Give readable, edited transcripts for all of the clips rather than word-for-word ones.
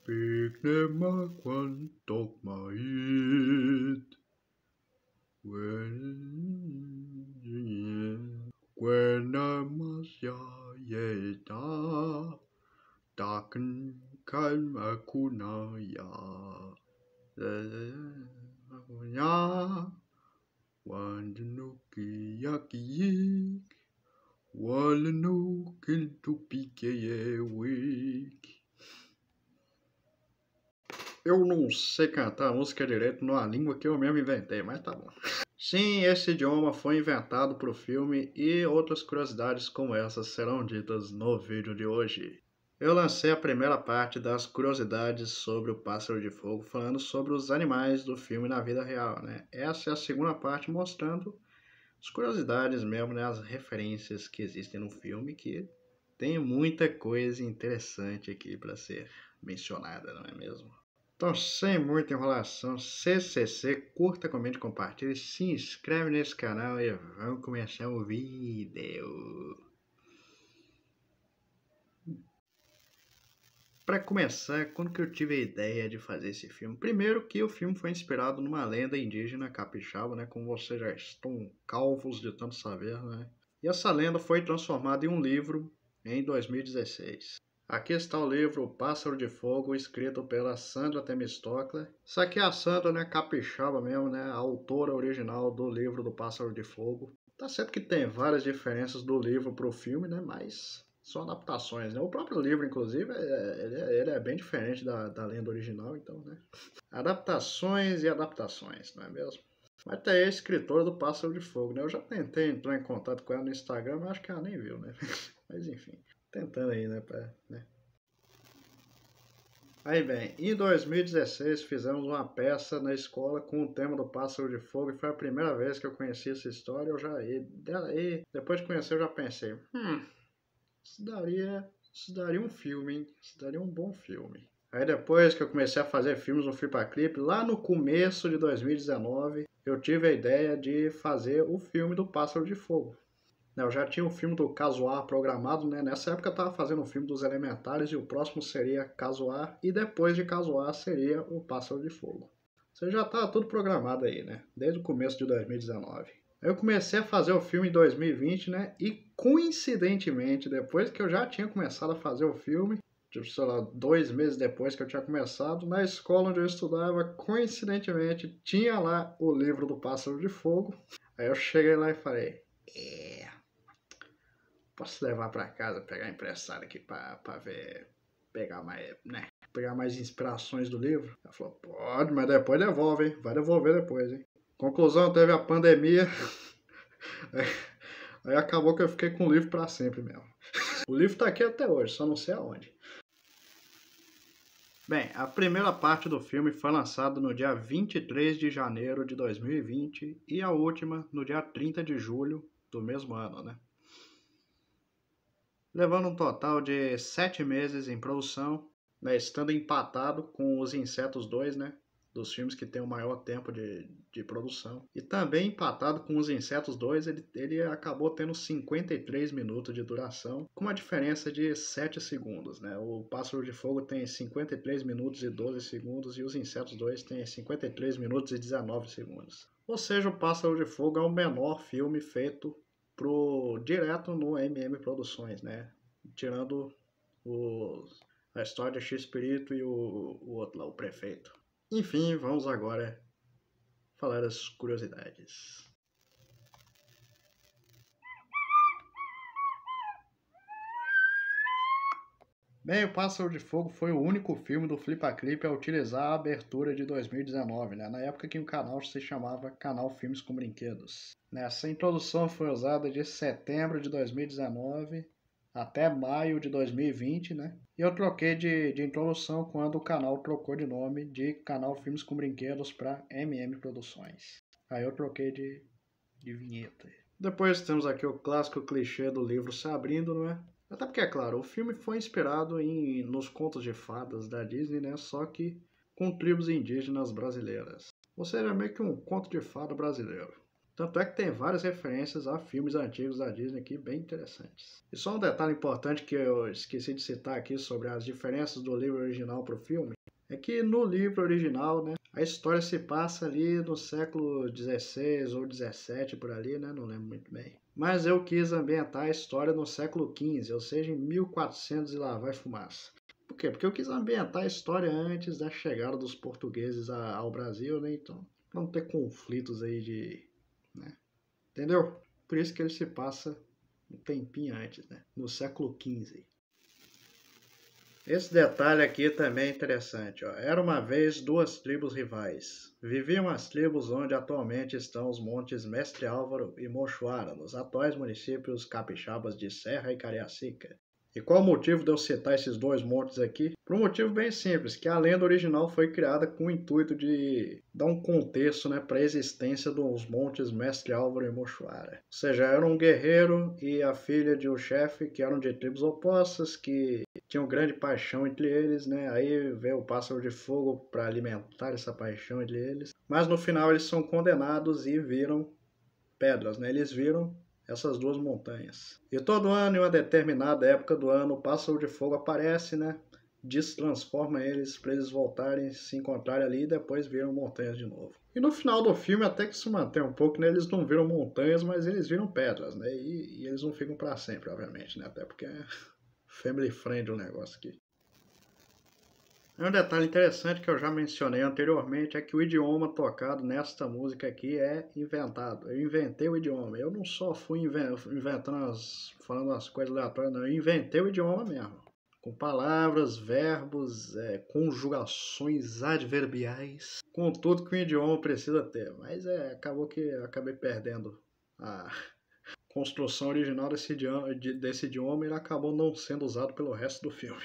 Speak them a one talk my head. When I was yeta, darken kan akuna ya. Wandunuki yaki, Walanuki to pique week. Eu não sei cantar a música direito numa língua que eu mesmo inventei, mas tá bom. Sim, esse idioma foi inventado para o filme e outras curiosidades como essas serão ditas no vídeo de hoje. Eu lancei a primeira parte das curiosidades sobre o Pássaro de Fogo, falando sobre os animais do filme na vida real, né? Essa é a segunda parte mostrando as curiosidades mesmo, né? As referências que existem no filme, que tem muita coisa interessante aqui para ser mencionada, não é mesmo? Então, sem muita enrolação, CCC, curta, comente, compartilhe, se inscreve nesse canal e vamos começar o vídeo. Para começar, quando que eu tive a ideia de fazer esse filme? Primeiro que o filme foi inspirado numa lenda indígena capixaba, né? Como vocês já estão calvos de tanto saber, né? E essa lenda foi transformada em um livro em 2016. Aqui está o livro O Pássaro de Fogo, escrito pela Sandra Themistocler. Isso aqui é a Sandra, né, capixaba mesmo, né, a autora original do livro do Pássaro de Fogo. Tá certo que tem várias diferenças do livro pro filme, né, mas são adaptações, né. O próprio livro, inclusive, ele é bem diferente da lenda original, então, né. Adaptações e adaptações, não é mesmo? Mas até a escritora do Pássaro de Fogo, né, eu já tentei entrar em contato com ela no Instagram, mas acho que ela nem viu, né. Mas enfim. Tentando aí, né, né? Aí bem, em 2016 fizemos uma peça na escola com o tema do Pássaro de Fogo e foi a primeira vez que eu conheci essa história. Depois de conhecer eu já pensei, isso daria um filme, hein? Isso daria um bom filme. Aí depois que eu comecei a fazer filmes no Flippa Clip, lá no começo de 2019, eu tive a ideia de fazer o filme do Pássaro de Fogo. Eu já tinha o filme do Caso-A programado, né? Nessa época eu estava fazendo o filme dos Elementares e o próximo seria Caso-A e depois de Caso-A seria o Pássaro de Fogo. Você já estava tudo programado aí, né? Desde o começo de 2019. Eu comecei a fazer o filme em 2020, né? E coincidentemente, depois que eu já tinha começado a fazer o filme, tipo, sei lá, 2 meses depois que eu tinha começado, na escola onde eu estudava, coincidentemente, tinha lá o livro do Pássaro de Fogo. Aí eu cheguei lá e falei, posso levar para casa, pegar emprestado aqui para ver, pegar mais inspirações do livro? Ela falou, pode, mas depois devolve, hein? Vai devolver depois, hein? Conclusão, teve a pandemia, aí acabou que eu fiquei com o livro para sempre mesmo. O livro tá aqui até hoje, só não sei aonde. Bem, a primeira parte do filme foi lançada no dia 23 de janeiro de 2020 e a última no dia 30 de julho do mesmo ano, né? Levando um total de 7 meses em produção, né, estando empatado com Os Insetos 2, né, dos filmes que tem o maior tempo de produção. E também empatado com Os Insetos 2, ele acabou tendo 53 minutos de duração, com uma diferença de 7 segundos. Né? O Pássaro de Fogo tem 53 minutos e 12 segundos e Os Insetos 2 tem 53 minutos e 19 segundos. Ou seja, o Pássaro de Fogo é o menor filme feito direto no MM Produções, né? Tirando a história de X-Espírito e o outro lá, o prefeito. Enfim, vamos agora falar das curiosidades. Bem, O Pássaro de Fogo foi o único filme do Flippa Clip a utilizar a abertura de 2019, né? Na época que o canal se chamava Canal Filmes com Brinquedos. Essa introdução foi usada de setembro de 2019 até maio de 2020, né? E eu troquei de introdução quando o canal trocou de nome de Canal Filmes com Brinquedos para MM Produções. Aí eu troquei de vinheta. Depois temos aqui o clássico clichê do livro se abrindo, não é? Até porque, é claro, o filme foi inspirado nos contos de fadas da Disney, né? Só que com tribos indígenas brasileiras. Ou seja, meio que um conto de fada brasileiro. Tanto é que tem várias referências a filmes antigos da Disney aqui bem interessantes. E só um detalhe importante que eu esqueci de citar aqui sobre as diferenças do livro original para o filme. é que no livro original, né, a história se passa ali no século XVI ou XVII, por ali, né, não lembro muito bem. Mas eu quis ambientar a história no século XV, ou seja, em 1400 e lá vai fumaça. Por quê? Porque eu quis ambientar a história antes da chegada dos portugueses ao Brasil, né, então, pra não ter conflitos aí de... né, entendeu? Por isso que ele se passa um tempinho antes, né, no século XV. Esse detalhe aqui também é interessante. Ó. Era uma vez duas tribos rivais. Viviam as tribos onde atualmente estão os montes Mestre Álvaro e Mochoara, nos atuais municípios capixabas de Serra e Cariacica. E qual o motivo de eu citar esses dois montes aqui? Por um motivo bem simples, que a lenda original foi criada com o intuito de dar um contexto, né, para a existência dos montes Mestre Álvaro e Mochoara. Ou seja, era um guerreiro e a filha de um chefe que eram de tribos opostas, que tinham grande paixão entre eles, né? Aí veio o Pássaro de Fogo para alimentar essa paixão entre eles. Mas no final eles são condenados e viram pedras, né? Eles viram essas duas montanhas. E todo ano, em uma determinada época do ano, o Pássaro de Fogo aparece, né? Destransforma eles para eles voltarem, se encontrarem ali e depois viram montanhas de novo. E no final do filme até que se mantém um pouco, né? Eles não viram montanhas, mas eles viram pedras, né? E eles não ficam para sempre, obviamente, né? Até porque é family friend o negócio aqui. Um detalhe interessante que eu já mencionei anteriormente é que o idioma tocado nesta música aqui é inventado. Eu inventei o idioma. Eu não só fui inventando, falando as coisas aleatórias, não. Eu inventei o idioma mesmo. Com palavras, verbos, conjugações adverbiais, com tudo que o idioma precisa ter. Mas acabou que eu acabei perdendo a construção original desse idioma e ele acabou não sendo usado pelo resto do filme.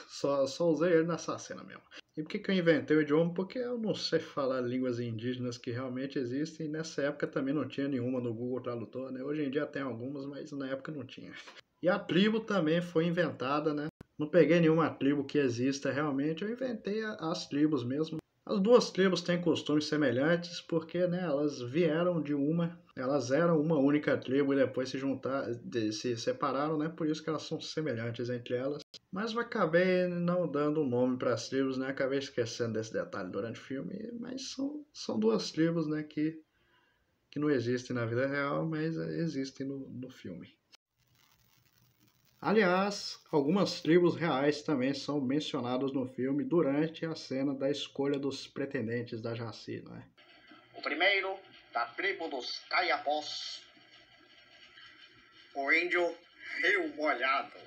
Só usei ele nessa cena mesmo. E por que eu inventei o idioma? Porque eu não sei falar línguas indígenas que realmente existem. E nessa época também não tinha nenhuma no Google Tradutor, né? Hoje em dia tem algumas, mas na época não tinha. E a tribo também foi inventada, né? Não peguei nenhuma tribo que exista realmente, eu inventei as tribos mesmo. As duas tribos têm costumes semelhantes porque, né, elas vieram de elas eram uma única tribo e depois se separaram, né? Por isso que elas são semelhantes entre elas. Mas eu acabei não dando um nome para as tribos, né? Acabei esquecendo desse detalhe durante o filme, mas são duas tribos, né, que não existem na vida real, mas existem no filme. Aliás, algumas tribos reais também são mencionadas no filme durante a cena da escolha dos pretendentes da Jaci, não é? O primeiro, da tribo dos Caiapós, o índio Rio Molhado.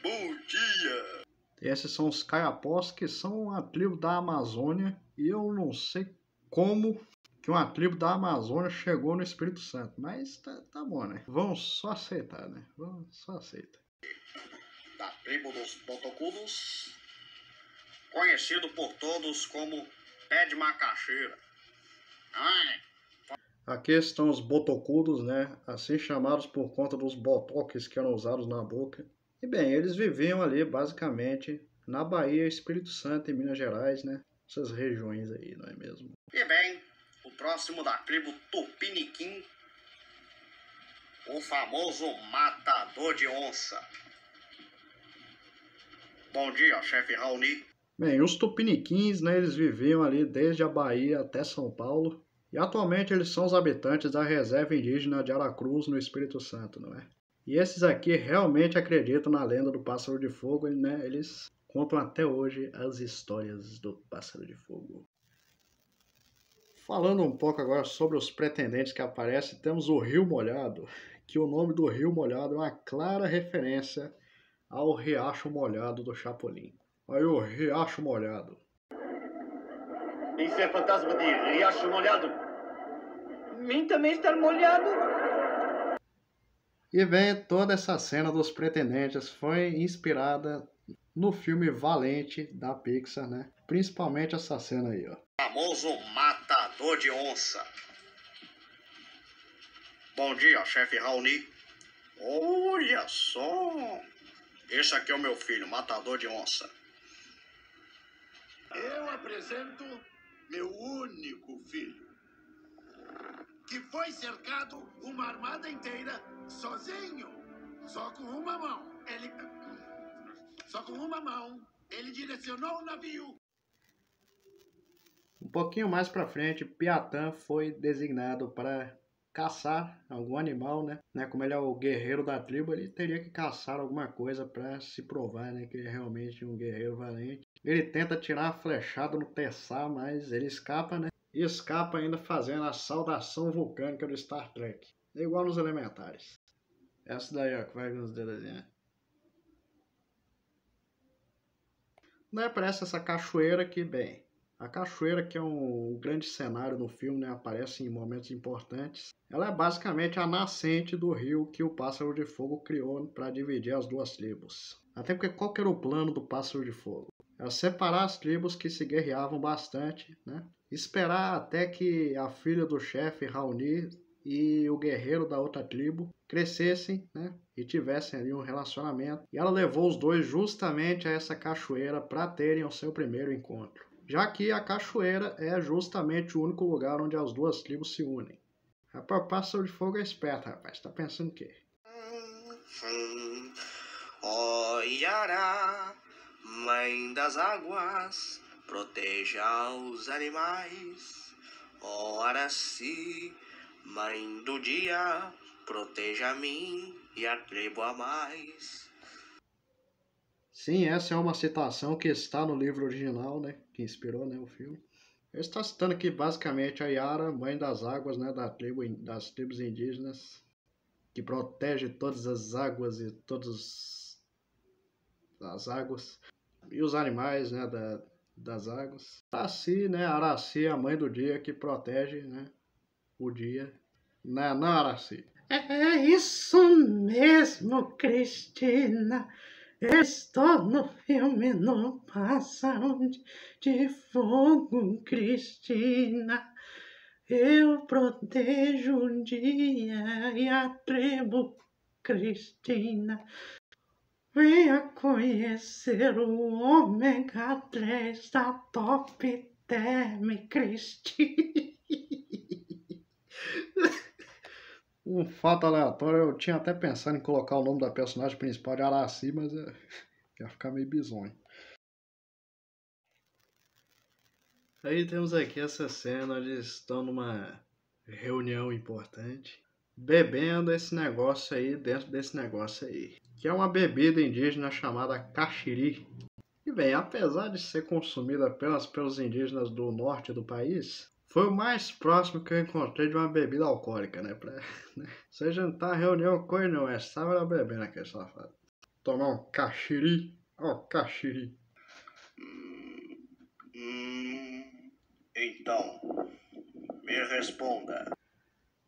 Bom dia! Esses são os Caiapós, que são a tribo da Amazônia, e eu não sei como que uma tribo da Amazônia chegou no Espírito Santo, mas tá bom, né? Vamos só aceitar, né? Vamos só aceitar. Da tribo dos Botocudos, conhecido por todos como Pé de Macaxeira. Aqui estão os botocudos, né? Assim chamados por conta dos botoques que eram usados na boca. E bem, eles viviam ali basicamente na Bahia, Espírito Santo e Minas Gerais, né? Essas regiões aí, não é mesmo? E bem, o próximo da tribo Tupiniquim, o famoso matador de onça. Bom dia, chefe Raoni. Bem, os tupiniquins, né? Eles viviam ali desde a Bahia até São Paulo. E atualmente eles são os habitantes da reserva indígena de Aracruz, no Espírito Santo, não é? E esses aqui realmente acreditam na lenda do Pássaro de Fogo, né? Eles contam até hoje as histórias do Pássaro de Fogo. Falando um pouco agora sobre os pretendentes que aparecem, temos o Rio Molhado, que o nome do Rio Molhado é uma clara referência ao Riacho Molhado do Chapolin. Aí o Riacho Molhado. Isso é fantasma de Riacho Molhado. Mim também estar molhado. E vem toda essa cena dos pretendentes foi inspirada no filme Valente da Pixar, né? Principalmente essa cena aí, ó. Famoso matador de onça. Bom dia, chefe Raoni. Olha só. Esse aqui é o meu filho, matador de onça. Eu apresento meu único filho, que foi cercado uma armada inteira sozinho, só com uma mão. Ele direcionou o navio. Um pouquinho mais pra frente, Piatã foi designado para caçar algum animal, né? Como ele é o guerreiro da tribo, ele teria que caçar alguma coisa para se provar, né? Que ele é realmente um guerreiro valente. Ele tenta tirar a flechada no Tessar, mas ele escapa, né? E escapa ainda fazendo a saudação vulcânica do Star Trek. É igual nos Elementares. Essa daí, ó, que vai nos desenhar. Daí aparece essa cachoeira que, bem... A cachoeira, que é um grande cenário no filme, né, aparece em momentos importantes. Ela é basicamente a nascente do rio que o Pássaro de Fogo criou para dividir as duas tribos. Até porque qual que era o plano do Pássaro de Fogo? Era separar as tribos que se guerreavam bastante, né? Esperar até que a filha do chefe, Raoni, e o guerreiro da outra tribo crescessem, né? E tivessem ali um relacionamento. E ela levou os dois justamente a essa cachoeira para terem o seu primeiro encontro. Já que a cachoeira é justamente o único lugar onde as duas tribos se unem. Rapaz, o Pássaro de Fogo é esperto, rapaz. Tá pensando o quê? Ó Iara, mãe das águas, proteja os animais. Ó Araci, mãe do dia, proteja a mim e a tribo a mais. Sim, essa é uma citação que está no livro original, né? Que inspirou, né, o filme. Ele está citando aqui basicamente a Yara, mãe das águas, né? Das tribos indígenas, que protege todas as águas e todas as águas. E os animais, né? Das águas. Araci, né? Araci, a mãe do dia, que protege, né? O dia. Não, Araci. É isso mesmo, Cristina. Estou no filme No Pássaro de Fogo, Cristina. Eu protejo o dia e a tribo, Cristina. Venha conhecer o ômega 3 da Top Term, Cristina. Um fato aleatório, eu tinha até pensado em colocar o nome da personagem principal de Araci, mas ia ficar meio bizonho. Aí temos aqui essa cena onde eles estão numa reunião importante, bebendo esse negócio aí dentro desse negócio aí, que é uma bebida indígena chamada caxiri. E bem, apesar de ser consumida apenas pelos indígenas do norte do país, foi o mais próximo que eu encontrei de uma bebida alcoólica, né? Você jantar, reunião, coisa não é, estava lá bebendo aquele safado. Tomar um caxiri, ó, caxiri. Então, me responda.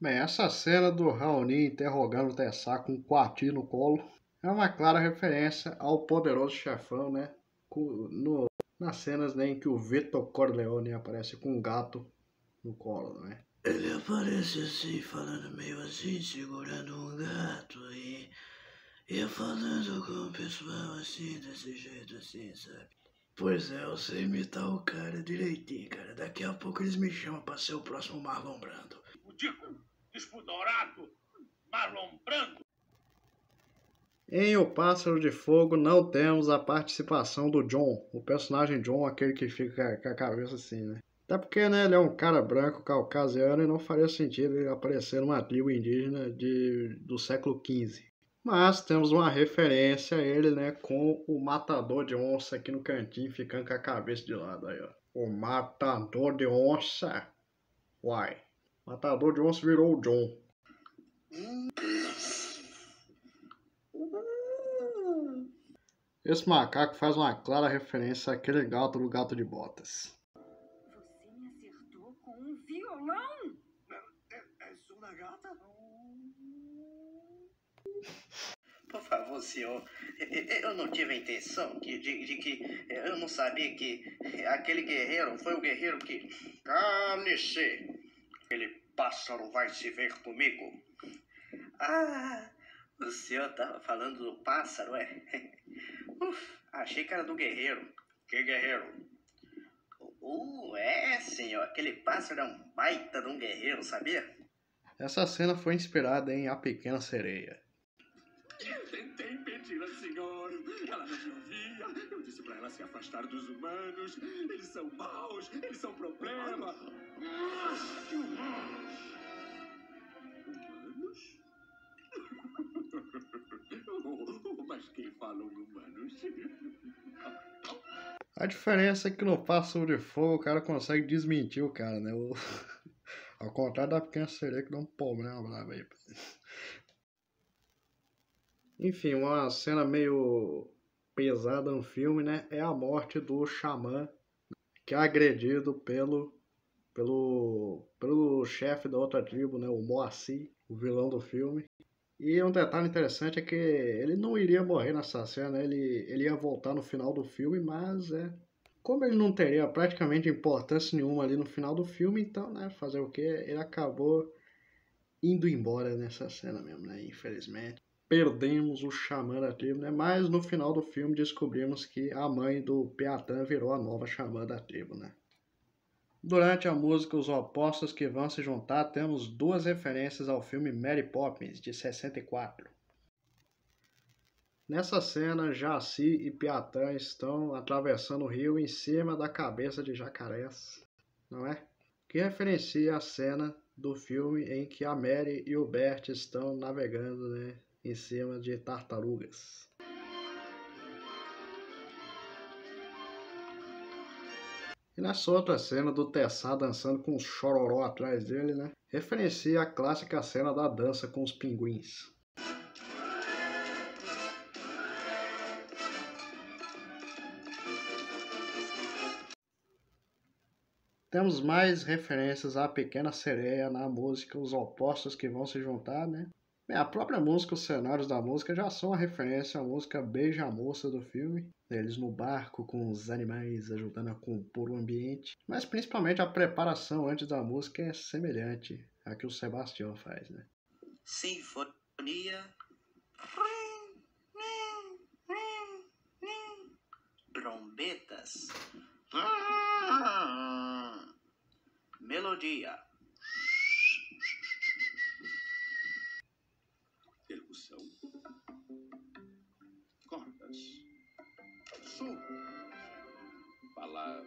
Bem, essa cena do Raoni interrogando o Tessar com um coati no colo é uma clara referência ao Poderoso Chefão, né? Nas cenas, né, em que o Vitor Corleone aparece com um gato no colo, né? Ele aparece assim, falando meio assim, segurando um gato e falando com o pessoal assim, desse jeito assim, sabe? Pois é, eu sei imitar o cara direitinho, cara. Daqui a pouco eles me chamam pra ser o próximo Marlon Brando. O Tico, despudorado, Marlon Brando. Em O Pássaro de Fogo não temos a participação do John, o personagem John, aquele que fica com a cabeça assim, né? Até porque, né, ele é um cara branco, caucasiano, e não faria sentido ele aparecer numa tribo indígena do século XV. Mas temos uma referência a ele, né, com o Matador de Onça aqui no cantinho, ficando com a cabeça de lado aí, ó. O Matador de Onça. Uai. Matador de Onça virou o John. Esse macaco faz uma clara referência àquele gato do Gato de Botas. Você me acertou com um violão? És uma gata? Por favor, senhor, eu não tive a intenção de que eu não sabia que aquele guerreiro foi o guerreiro que... Cale-se! Aquele pássaro vai se ver comigo. Ah, o senhor estava falando do pássaro, é? Achei que era do guerreiro. Que guerreiro? É, senhor, aquele pássaro é um baita de um guerreiro, sabia? Essa cena foi inspirada em A Pequena Sereia. Eu tentei impedir a senhora, Ela não me ouvia. Eu disse pra ela se afastar dos humanos. Eles são maus, eles são problema. Humanos? Mas quem falou em humanos? A diferença é que no Pássaro de Fogo o cara consegue desmentir o cara, né? Ao contrário da Pequena Sereia que dá um problema bravo aí. Enfim, uma cena meio pesada no filme, né? É a morte do xamã, que é agredido pelo chefe da outra tribo, né? O Moacir, o vilão do filme. E um detalhe interessante é que ele não iria morrer nessa cena, ele ia voltar no final do filme, mas como ele não teria praticamente importância nenhuma ali no final do filme, então, né, fazer o quê? Ele acabou indo embora nessa cena mesmo, né, infelizmente. Perdemos o xamã da tribo, né, mas no final do filme descobrimos que a mãe do Peatan virou a nova xamã da tribo, né. Durante a música Os Opostos que Vão Se Juntar, temos duas referências ao filme Mary Poppins, de 64. Nessa cena, Jaci e Peatan estão atravessando o rio em cima da cabeça de jacarés, não é? Que referencia a cena do filme em que a Mary e o Bert estão navegando, né, em cima de tartarugas. E nessa outra cena do Tessá dançando com os chororó atrás dele, né? Referencia a clássica cena da dança com os pinguins. Temos mais referências à Pequena Sereia na música Os Opostos que Vão Se Juntar, né? A própria música, os cenários da música já são uma referência à música Beija a Moça do filme. Eles no barco com os animais ajudando a compor o ambiente. Mas principalmente a preparação antes da música é semelhante à que o Sebastião faz, né? Sinfonia. Trombetas. Melodia. Percussão. Cordas. Som. Palavras.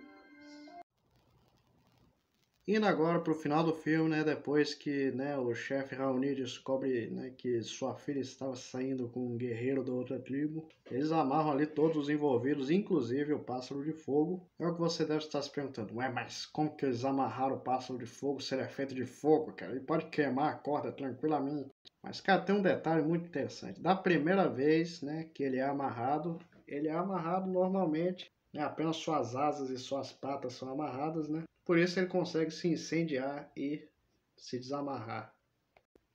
Indo agora pro final do filme, né, depois que, né, o chefe Raoni descobre, né, que sua filha estava saindo com um guerreiro da outra tribo, eles amarram ali todos os envolvidos, inclusive o Pássaro de Fogo. É o que você deve estar se perguntando, ué, mas como que eles amarraram o Pássaro de Fogo se ele é feito de fogo, cara? Ele pode queimar a corda tranquilamente. Mas, cara, tem um detalhe muito interessante. Da primeira vez, né, que ele é amarrado normalmente, né, apenas suas asas e suas patas são amarradas, né? Por isso ele consegue se incendiar e se desamarrar.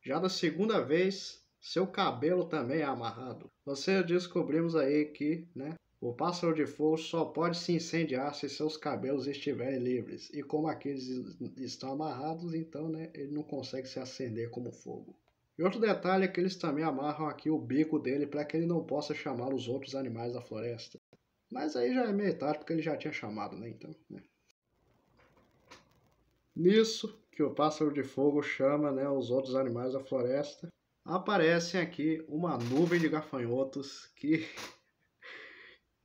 Já da segunda vez, seu cabelo também é amarrado. Você descobrimos aí que, né, o Pássaro de Fogo só pode se incendiar se seus cabelos estiverem livres. E como aqueles estão amarrados, então, né, ele não consegue se acender como fogo. E outro detalhe é que eles também amarram aqui o bico dele para que ele não possa chamar os outros animais da floresta. Mas aí já é meio tarde porque ele já tinha chamado, né, então, né. Nisso que o Pássaro de Fogo chama, né, os outros animais da floresta, aparecem aqui uma nuvem de gafanhotos que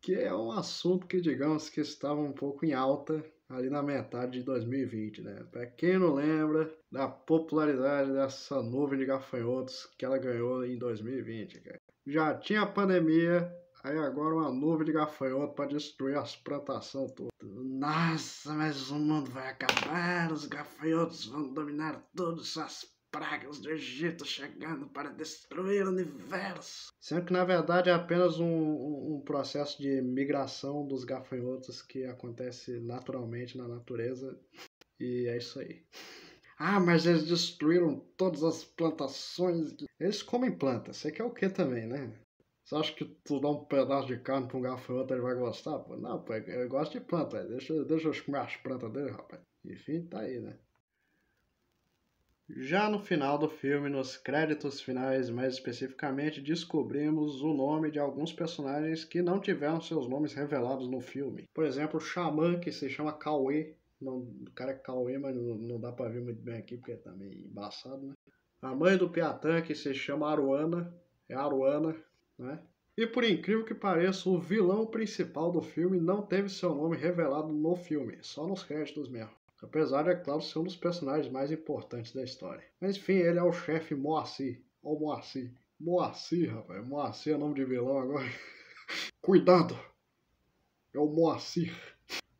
é um assunto que, digamos, que estava um pouco em alta ali na metade de 2020, né? Para quem não lembra da popularidade dessa nuvem de gafanhotos que ela ganhou em 2020, cara. Já tinha a pandemia, aí agora uma nuvem de gafanhoto para destruir as plantações todas. Nossa, mas o mundo vai acabar, os gafanhotos vão dominar todas as pragas do Egito chegando para destruir o universo. Sendo que na verdade é apenas um processo de migração dos gafanhotos que acontece naturalmente na natureza. E é isso aí. Ah, mas eles destruíram todas as plantações. Eles comem plantas, você quer o que também, né? Você acha que tu dá um pedaço de carne pra um gafanhoto ele vai gostar? Pô, não, pô, ele gosta de planta, deixa eu comer as plantas dele, rapaz. Enfim, tá aí, né? Já no final do filme, nos créditos finais mais especificamente, descobrimos o nome de alguns personagens que não tiveram seus nomes revelados no filme. Por exemplo, o Xamã, que se chama Cauê. O cara é Cauê, mas não dá pra ver muito bem aqui porque tá meio embaçado, né? A mãe do Peatan, que se chama Aruana, é Aruana, né? E por incrível que pareça, o vilão principal do filme não teve seu nome revelado no filme, só nos créditos mesmo. Apesar de, é claro, ser um dos personagens mais importantes da história. Mas enfim, ele é o chefe Moacir. Ou Moacir. Moacir, rapaz. Moacir é nome de vilão agora. Cuidado! É o Moacir.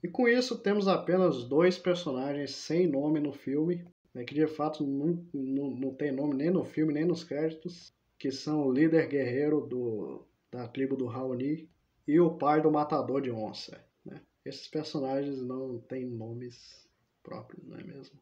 E com isso temos apenas 2 personagens sem nome no filme, né, que de fato não tem nome nem no filme nem nos créditos, que são o líder guerreiro da tribo do Raoni e o pai do matador de onça. Né? Esses personagens não têm nomes próprios, não é mesmo?